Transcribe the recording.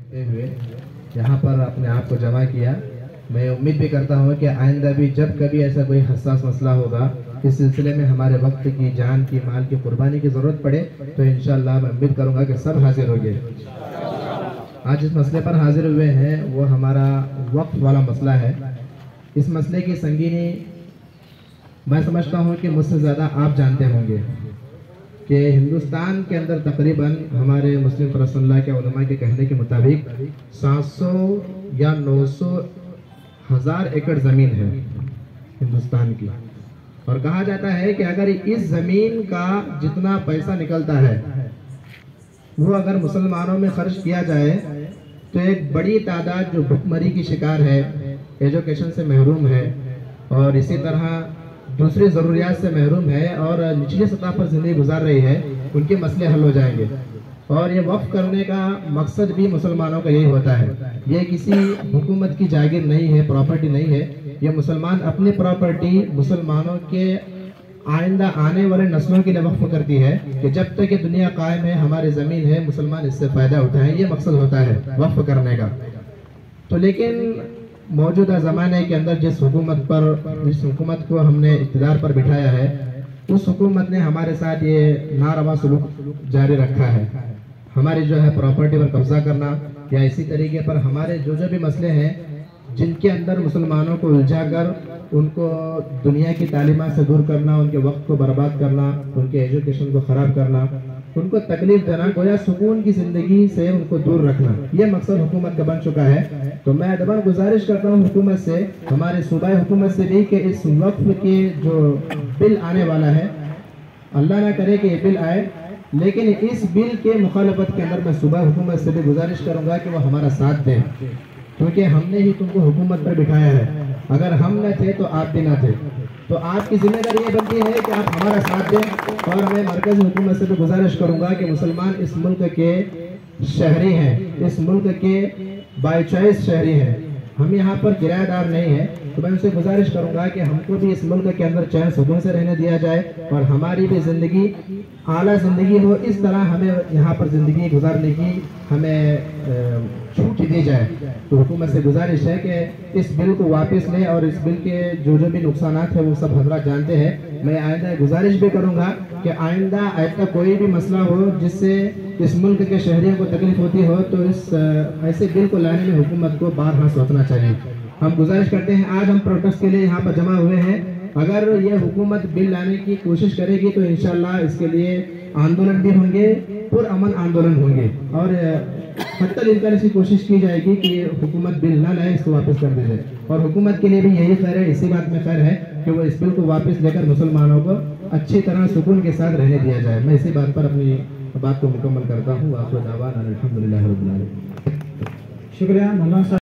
हुए यहाँ पर अपने आप को जमा किया। मैं उम्मीद भी करता हूँ कि आइंदा भी जब कभी ऐसा कोई हसास मसला होगा, इस सिलसिले में हमारे वक्त की, जान की, माल की कुर्बानी की ज़रूरत पड़े तो इंशाअल्लाह मैं उम्मीद करूँगा कि सब हाजिर होंगे। आज जिस मसले पर हाजिर हुए हैं वो हमारा वक्त वाला मसला है। इस मसले की संगीनी मैं समझता हूँ कि मुझसे ज़्यादा आप जानते होंगे कि हिंदुस्तान के अंदर तकरीबन हमारे मुस्लिम रसूलुल्लाह के उलमा के कहने के मुताबिक 700 या 900 हज़ार एकड़ ज़मीन है हिंदुस्तान की, और कहा जाता है कि अगर इस ज़मीन का जितना पैसा निकलता है वो अगर मुसलमानों में खर्च किया जाए तो एक बड़ी तादाद जो भुखमरी की शिकार है, एजुकेशन से महरूम है और इसी तरह दूसरी ज़रूरियात से महरूम है और निचली सतह पर ज़िंदगी गुजार रही है, उनके मसले हल हो जाएंगे। और ये वक्फ करने का मकसद भी मुसलमानों का यही होता है। ये किसी हुकूमत की जागीर नहीं है, प्रॉपर्टी नहीं है। ये मुसलमान अपनी प्रॉपर्टी मुसलमानों के आइंदा आने वाले नस्लों के लिए वक्फ करती है कि जब तक ये दुनिया कायम है, हमारी ज़मीन है, मुसलमान इससे फ़ायदा उठाएं। ये मकसद होता है वक्फ करने का। तो लेकिन मौजूदा ज़माने के अंदर जिस हुकूमत को हमने इक़्तिदार पर बिठाया है, उस हुकूमत ने हमारे साथ ये नारवा सलूक जारी रखा है। हमारी जो है प्रॉपर्टी पर कब्जा करना या इसी तरीके पर हमारे जो भी मसले हैं जिनके अंदर मुसलमानों को उलझा कर उनको दुनिया की तालीमात से दूर करना, उनके वक्त को बर्बाद करना, उनके एजुकेशन को ख़राब करना, उनको तकलीफ देना, गोया सुकून की ज़िंदगी से उनको दूर रखना, ये मकसद हुकूमत का बन चुका है। तो मैं अदबन गुजारिश करता हूँ हुकूमत से, हमारे सूबाई हुकूमत से भी कि इस वक्फ के जो बिल आने वाला है, अल्लाह ना करे कि ये बिल आए, लेकिन इस बिल के मुखालफत के अंदर मैं सूबाई हुकूमत से भी गुजारिश करूँगा कि वो हमारा साथ दें, क्योंकि हमने ही तुमको हुकूमत पर बिठाया है। अगर हम न थे तो आप भी न थे, तो आपकी जिम्मेदारी ये बनती है कि आप हमारा साथ दें। और मैं मरकज़ी हुकूमत से भी गुजारिश करूँगा कि मुसलमान इस मुल्क के शहरी हैं, इस मुल्क के बाय चॉइस शहरी हैं, हम यहाँ पर किराएदार नहीं हैं। तो मैं उनसे गुजारिश करूँगा कि हमको भी इस मुल्क के अंदर चैन सुकून से रहने दिया जाए और हमारी भी ज़िंदगी आला ज़िंदगी हो, इस तरह हमें यहाँ पर ज़िंदगी गुजारने की हमें छूट दी जाए। तो हुकूमत से गुजारिश है कि इस बिल को वापस लें और इस बिल के जो भी नुकसानात हैं वो सब हजरात जानते हैं। मैं आइंदा गुजारिश भी करूँगा कि आइंदा ऐसा कोई भी मसला हो जिससे इस मुल्क के शहरियों को तकलीफ होती हो तो इस ऐसे बिल को लाने में हुकूमत को बारहा सोचना चाहिए। हम गुजारिश करते हैं, आज हम प्रोटेस्ट के लिए यहाँ पर जमा हुए हैं, अगर ये हुकूमत बिल लाने की कोशिश करेगी तो इंशाअल्लाह इसके लिए आंदोलन भी होंगे, पुरअमन आंदोलन होंगे और हत्तल इम्कान ऐसी कोशिश की जाएगी कि हुकूमत बिल ना लाए, इसको वापस कर दी जाए। और हुकूमत के लिए भी यही खैर है, इसी बात में खैर है कि वो इस बिल को वापस लेकर मुसलमानों को अच्छी तरह सुकून के साथ रहने दिया जाए। मैं इसी बात पर अपनी बात को मुकम्मल करता हूँ। शुक्रिया मौलाना साहब।